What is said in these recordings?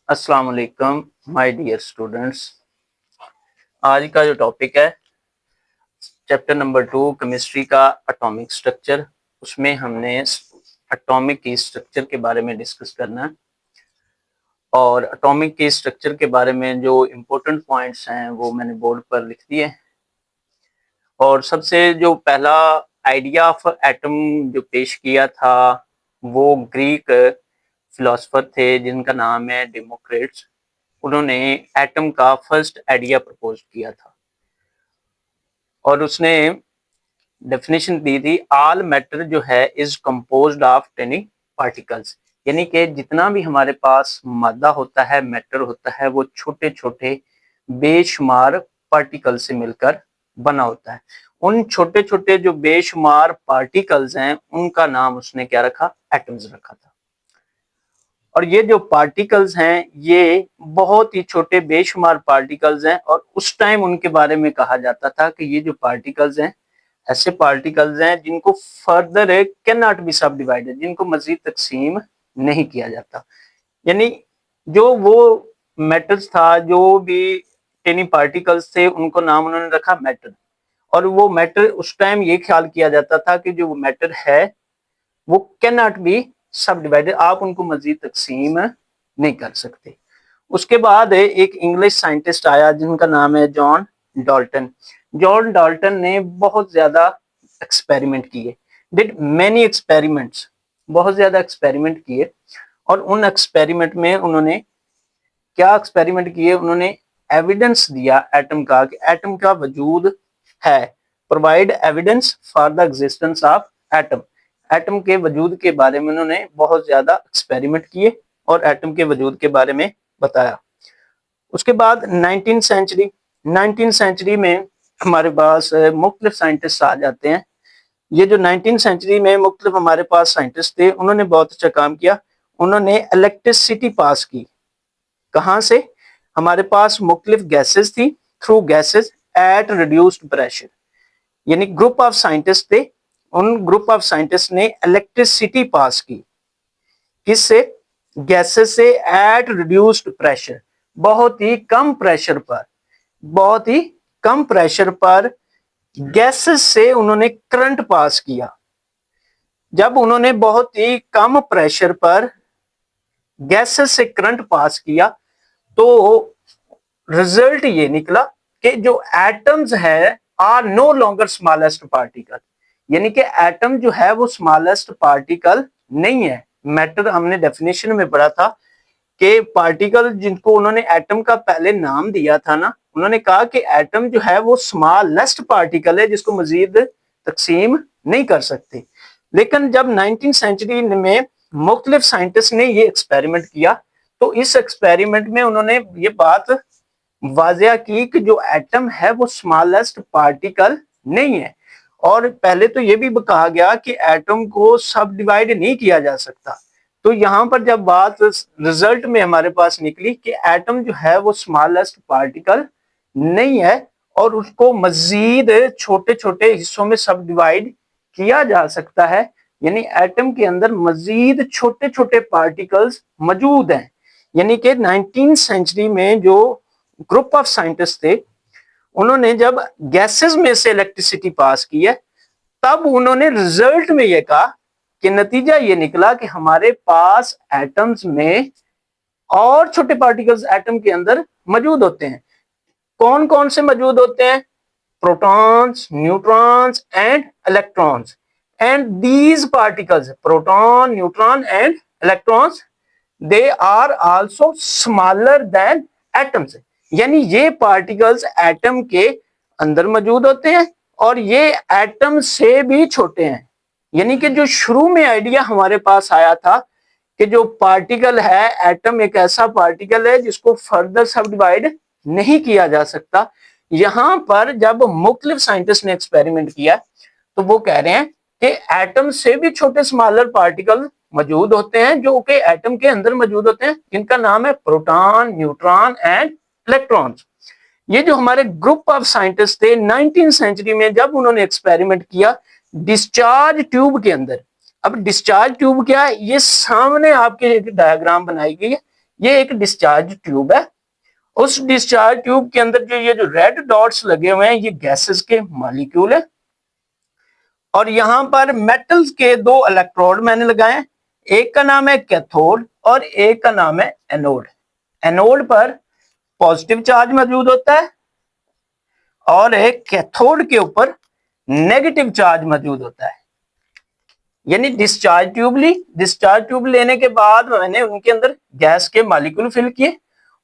अस्सलाम वालेकुम my dear students. आज का जो टॉपिक है चैप्टर नंबर 2 केमिस्ट्री का एटॉमिक स्ट्रक्चर। उसमें हमने एटॉमिक की स्ट्रक्चर के बारे में डिस्कस करना है और एटॉमिक के स्ट्रक्चर के बारे में जो इम्पोर्टेंट पॉइंट्स हैं वो मैंने बोर्ड पर लिख दिए। और सबसे जो पहला आइडिया ऑफ एटम जो पेश किया था वो ग्रीक फिलोसोफर थे जिनका नाम है डेमोक्रिटस। उन्होंने एटम का फर्स्ट आइडिया प्रपोज किया था और उसने डेफिनेशन दी थी ऑल मैटर जो है is composed of tiny particles. यानी कि जितना भी हमारे पास मादा होता है, मैटर होता है, वो छोटे छोटे बेशुमार पार्टिकल से मिलकर बना होता है। उन छोटे छोटे जो बेशुमार पार्टिकल्स हैं उनका नाम उसने क्या रखा? एटम्स रखा था। और ये जो पार्टिकल्स हैं ये बहुत ही छोटे बेशुमार पार्टिकल्स हैं और उस टाइम उनके बारे में कहा जाता था कि ये जो पार्टिकल्स हैं ऐसे पार्टिकल्स हैं जिनको फर्दर कैन नॉट बी सब डिवाइडेड, जिनको मजीद तकसीम नहीं किया जाता। यानी जो वो मेटल्स था, जो भी टेनी पार्टिकल्स थे, उनको नाम उन्होंने रखा मैटर। और वो मैटर उस टाइम ये ख्याल किया जाता था कि जो मैटर है वो कैन नॉट बी सब डिवाइडेड, आप उनको मजीद तकसीम नहीं कर सकते। उसके बाद एक इंग्लिश साइंटिस्ट आया जिनका नाम है जॉन डाल्टन। जॉन डाल्टन ने बहुत ज्यादा एक्सपेरिमेंट किए, डिड मेनी एक्सपेरिमेंट्स, बहुत ज्यादा एक्सपेरिमेंट किए। और उन एक्सपेरिमेंट में उन्होंने क्या एक्सपेरिमेंट किए? उन्होंने एविडेंस दिया एटम का कि एटम का वजूद है, provide evidence for the existence of atom. Atom के वजूद के बारे में उन्होंने बहुत ज्यादा एक्सपेरिमेंट किए और एटम के वजूद के बारे में बताया। उसके बाद 19th सेंचुरी में हमारे पास मुख्तलिफ साइंटिस्ट आ जाते हैं। ये जो 19th सेंचुरी में मुख्तलिफ हमारे पास साइंटिस्ट थे उन्होंने बहुत अच्छा काम किया। उन्होंने इलेक्ट्रिसिटी पास की। कहाँ से? हमारे पास मुख्तलिफ गैसेस थी, through gases at reduced pressure. यानी ग्रुप ऑफ साइंटिस्ट थे, उन ग्रुप ऑफ साइंटिस्ट ने इलेक्ट्रिसिटी पास की। किससे? गैसेस से एट रिड्यूस्ड प्रेशर, बहुत ही कम प्रेशर पर, बहुत ही कम प्रेशर पर गैसेस से उन्होंने करंट पास किया। जब उन्होंने बहुत ही कम प्रेशर पर गैसेस से करंट पास किया तो रिजल्ट ये निकला कि जो एटम्स है are no longer smallest particle. यानी कि एटम जो है वो स्मॉलेस्ट पार्टिकल नहीं है। मैटर हमने डेफिनेशन में पढ़ा था कि पार्टिकल जिनको उन्होंने एटम का पहले नाम दिया था ना, उन्होंने कहा कि एटम जो है वो स्मॉलेस्ट पार्टिकल है जिसको मजीद तकसीम नहीं कर सकते। लेकिन जब 19th सेंचुरी में मुख्तलिफ साइंटिस्ट ने ये एक्सपेरिमेंट किया तो इस एक्सपेरिमेंट में उन्होंने ये बात वाजिया की कि जो एटम है वो स्मॉलेस्ट पार्टिकल नहीं है। और पहले तो ये भी कहा गया कि एटम को सब डिवाइड नहीं किया जा सकता। तो यहां पर जब बात रिजल्ट में हमारे पास निकली कि एटम जो है वो स्मॉलेस्ट पार्टिकल नहीं है और उसको मजीद छोटे छोटे हिस्सों में सब डिवाइड किया जा सकता है, यानी एटम के अंदर मजीद छोटे छोटे पार्टिकल्स मौजूद हैं। यानी कि 19th सेंचुरी में जो ग्रुप ऑफ साइंटिस्ट थे उन्होंने जब गैसेस में से इलेक्ट्रिसिटी पास की है तब उन्होंने रिजल्ट में यह कहा कि नतीजा ये निकला कि हमारे पास एटम्स में और छोटे पार्टिकल्स एटम के अंदर मौजूद होते हैं। कौन कौन से मौजूद होते हैं? Protons, neutrons and electrons. And these particles, proton, neutron and electrons, they are also smaller than atoms. यानी ये पार्टिकल्स एटम के अंदर मौजूद होते हैं और ये एटम से भी छोटे हैं। यानी कि जो शुरू में आइडिया हमारे पास आया था कि जो पार्टिकल है, एटम एक ऐसा पार्टिकल है जिसको फर्दर सब डिवाइड नहीं किया जा सकता। यहां पर जब मुख्तलिफ साइंटिस्ट ने एक्सपेरिमेंट किया तो वो कह रहे हैं कि एटम से भी छोटे स्मॉलर पार्टिकल मौजूद होते हैं जो कि एटम के अंदर मौजूद होते हैं, जिनका नाम है प्रोटॉन, न्यूट्रॉन एंड इलेक्ट्रॉन्स। ये जो हमारे ग्रुप ऑफ साइंटिस्ट थे 19th सेंचुरी में जब उन्होंने एक्सपेरिमेंट किया डिस्चार्ज ट्यूब के अंदर। अब डिस्चार्ज ट्यूब क्या है? ये सामने आपके एक डायग्राम बनाई गई है। ये एक डिस्चार्ज ट्यूब है। उस डिस्चार्ज ट्यूब के अंदर जो ये जो रेड डॉट्स लगे हुए हैं ये गैसेस के मॉलिक्यूल है, और यहां पर मेटल्स के दो इलेक्ट्रोड मैंने लगाए हैं। एक का नाम है कैथोड और एक का नाम है एनोड। एनोड पर पॉजिटिव चार्ज मौजूद होता है और एक कैथोड के ऊपर नेगेटिव चार्ज मौजूद होता है। यानी डिस्चार्ज ट्यूब ली, डिस्चार्ज ट्यूब लेने के बाद मैंने उनके अंदर गैस के मॉलिक्यूल फिल किए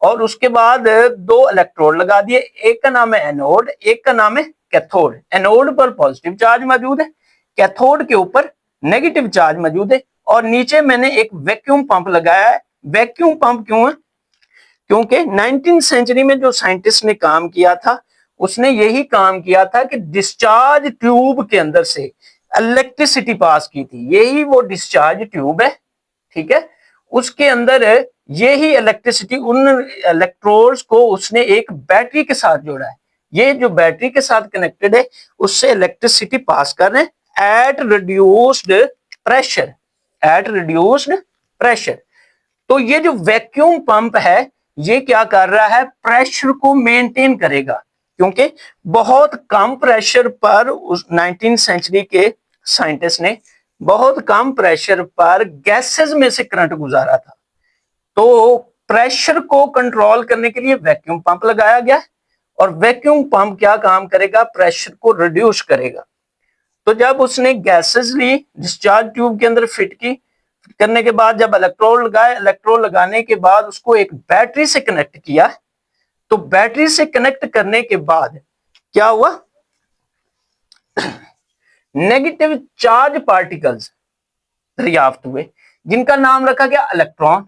और उसके बाद दो इलेक्ट्रोड लगा दिए। एक का नाम है एनोड, एक का नाम है कैथोड। एनोड पर पॉजिटिव चार्ज मौजूद है, कैथोड के ऊपर नेगेटिव चार्ज मौजूद है, और नीचे मैंने एक वैक्यूम पंप लगाया है। वैक्यूम पंप क्यों है? क्योंकि 19वीं सेंचुरी में जो साइंटिस्ट ने काम किया था उसने यही काम किया था कि डिस्चार्ज ट्यूब के अंदर से इलेक्ट्रिसिटी पास की थी। यही वो डिस्चार्ज ट्यूब है, ठीक है। उसके अंदर यही इलेक्ट्रिसिटी, उन इलेक्ट्रोड्स को उसने एक बैटरी के साथ जोड़ा है। ये जो बैटरी के साथ कनेक्टेड है उससे इलेक्ट्रिसिटी पास कर रहे हैं at reduced pressure, at reduced pressure. तो ये जो वैक्यूम पंप है ये क्या कर रहा है? प्रेशर को मेंटेन करेगा, क्योंकि बहुत कम प्रेशर पर उस 19वीं सेंचुरी के साइंटिस्ट ने बहुत कम प्रेशर पर गैसेस में से करंट गुजारा था। तो प्रेशर को कंट्रोल करने के लिए वैक्यूम पंप लगाया गया है, और वैक्यूम पंप क्या काम करेगा? प्रेशर को रिड्यूस करेगा। तो जब उसने गैसेस ली, डिस्चार्ज ट्यूब के अंदर फिट की, करने के बाद जब इलेक्ट्रोड लगाए, इलेक्ट्रोड लगाने के बाद उसको एक बैटरी से कनेक्ट किया, तो बैटरी से कनेक्ट करने के बाद क्या हुआ? नेगेटिव चार्ज पार्टिकल्स दरियाफ्त हुए जिनका नाम रखा गया इलेक्ट्रॉन,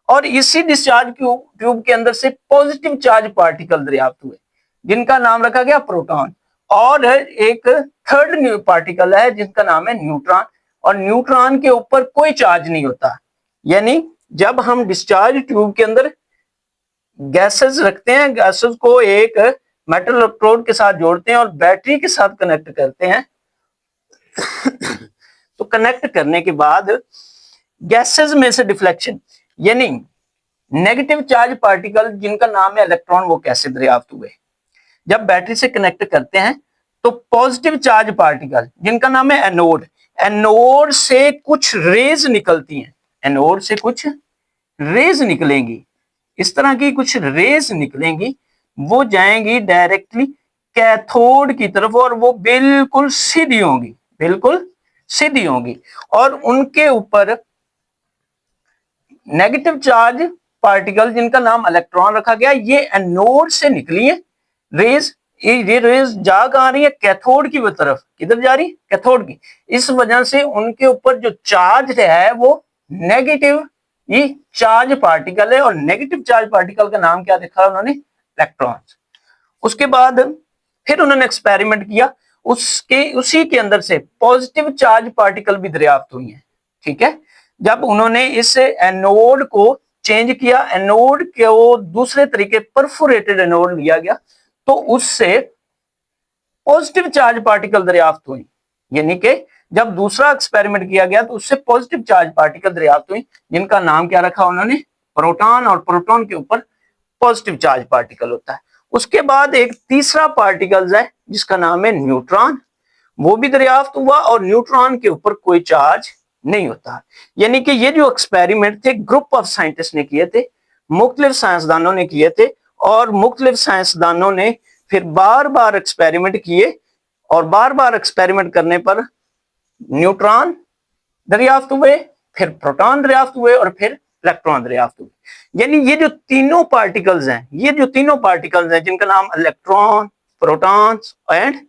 और इसी डिस्चार्ज ट्यूब के अंदर से पॉजिटिव चार्ज पार्टिकल दरियाफ्त हुए जिनका नाम रखा गया प्रोटॉन, और एक थर्ड पार्टिकल है जिनका नाम है न्यूट्रॉन, और न्यूट्रॉन के ऊपर कोई चार्ज नहीं होता। यानी जब हम डिस्चार्ज ट्यूब के अंदर गैसेस रखते हैं, गैसेस को एक मेटल इलेक्ट्रोड के साथ जोड़ते हैं और बैटरी के साथ कनेक्ट करते हैं तो कनेक्ट करने के बाद गैसेस में से डिफ्लेक्शन, यानी नेगेटिव चार्ज पार्टिकल जिनका नाम है इलेक्ट्रॉन, वो कैसे दरियाफ्त हुए? जब बैटरी से कनेक्ट करते हैं तो पॉजिटिव चार्ज पार्टिकल जिनका नाम है एनोड, एनोड से कुछ रेज निकलती हैं, एनोड से कुछ रेज निकलेंगी, इस तरह की कुछ रेज निकलेंगी, वो जाएंगी डायरेक्टली कैथोड की तरफ और वो बिल्कुल सीधी होंगी, बिल्कुल सीधी होंगी, और उनके ऊपर नेगेटिव चार्ज पार्टिकल जिनका नाम इलेक्ट्रॉन रखा गया, ये एनोड से निकली है रेज। ये रेज जा कहां रही है? कैथोड की तरफ। किधर जा रही है? कैथोड की। इस वजह से उनके ऊपर जो चार्ज है वो नेगेटिव ये चार्ज पार्टिकल है, और नेगेटिव चार्ज पार्टिकल का नाम क्या देखा उन्होंने? इलेक्ट्रॉन्स। उसके बाद फिर उन्होंने एक्सपेरिमेंट किया, उसी के अंदर से पॉजिटिव चार्ज पार्टिकल भी दरियाफ्त हुई है, ठीक है। जब उन्होंने इस एनोड को चेंज किया, एनोड को दूसरे तरीके परफोरेटेड एनोड लिया गया, तो उससे पॉजिटिव चार्ज पार्टिकल दरियाफ्त हुई। यानी कि जब दूसरा एक्सपेरिमेंट किया गया तो उससे पॉजिटिव चार्ज पार्टिकल दरियाफ्त हुई जिनका नाम क्या रखा उन्होंने? प्रोटॉन, और प्रोटॉन के ऊपर पॉजिटिव चार्ज पार्टिकल होता है। उसके बाद एक तीसरा पार्टिकल है जिसका नाम है न्यूट्रॉन, वो भी दरियाफ्त हुआ, और न्यूट्रॉन के ऊपर कोई चार्ज नहीं होता। यानी कि ये जो एक्सपेरिमेंट थे ग्रुप ऑफ साइंटिस्ट ने किए थे, मुख्तलिफ साइंसदानों ने किए थे, और मुख्तलिफ साइंसदानों ने फिर बार बार एक्सपेरिमेंट किए, और बार बार एक्सपेरिमेंट करने पर न्यूट्रॉन दरियाफ्त हुए, फिर प्रोटॉन दरियाफ्त हुए, और फिर इलेक्ट्रॉन दरियाफ्त हुए। यानी ये जो तीनों पार्टिकल्स हैं, ये जो तीनों पार्टिकल्स हैं जिनका नाम इलेक्ट्रॉन, प्रोटॉन्स एंड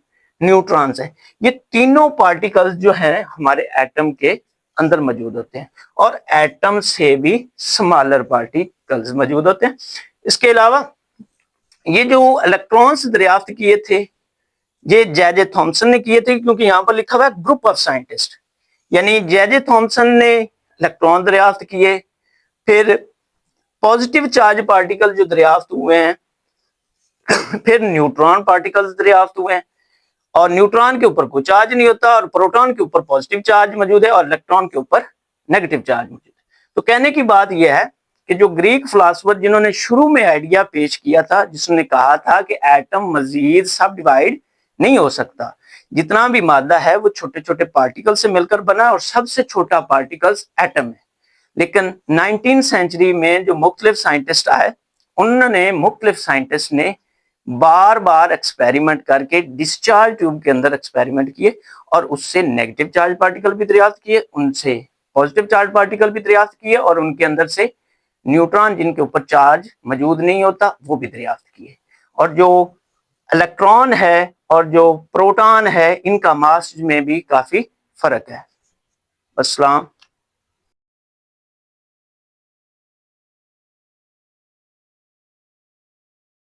न्यूट्रॉन्स है, ये तीनों पार्टिकल्स जो है हमारे एटम के अंदर मौजूद होते हैं, और एटम से भी स्मॉलर पार्टिकल्स मौजूद होते हैं। इसके अलावा ये जो इलेक्ट्रॉन्स दरियाफ्त किए थे ये जे थॉमसन ने किए थे, क्योंकि यहां पर लिखा हुआ है ग्रुप ऑफ साइंटिस्ट, यानी जे थॉमसन ने इलेक्ट्रॉन दरियाफ्त किए, फिर पॉजिटिव चार्ज पार्टिकल जो दरियाफ्त हुए हैं फिर न्यूट्रॉन पार्टिकल्स दरियाफ्त हुए हैं, और न्यूट्रॉन के ऊपर कोई चार्ज नहीं होता, और प्रोटॉन के ऊपर पॉजिटिव चार्ज मौजूद है, और इलेक्ट्रॉन के ऊपर नेगेटिव चार्ज मौजूद है। तो कहने की बात यह है कि जो ग्रीक फिलोसोफर जिन्होंने शुरू में आइडिया पेश किया था, जिसने कहा था कि एटम मजीद सब डिवाइड नहीं हो सकता, जितना भी मादा है वो छोटे छोटे पार्टिकल से मिलकर बना है और सबसे छोटा पार्टिकल्स एटम है। लेकिन 19वीं सेंचुरी में जो मुख्तलिफ साइंटिस्ट आए, उन्होंने मुख्तलिफ साइंटिस्ट ने बार बार एक्सपेरिमेंट करके डिस्चार्ज ट्यूब के अंदर एक्सपेरिमेंट किए और उससे नेगेटिव चार्ज पार्टिकल भी दरियाफ्त किए, उनसे पॉजिटिव चार्ज पार्टिकल भी दरियाफ्त किए और उनके अंदर से न्यूट्रॉन जिनके ऊपर चार्ज मौजूद नहीं होता वो भी दरियाफ्त किए। और जो इलेक्ट्रॉन है और जो प्रोटॉन है, इनका मास में भी काफी फर्क है। अस्सलाम।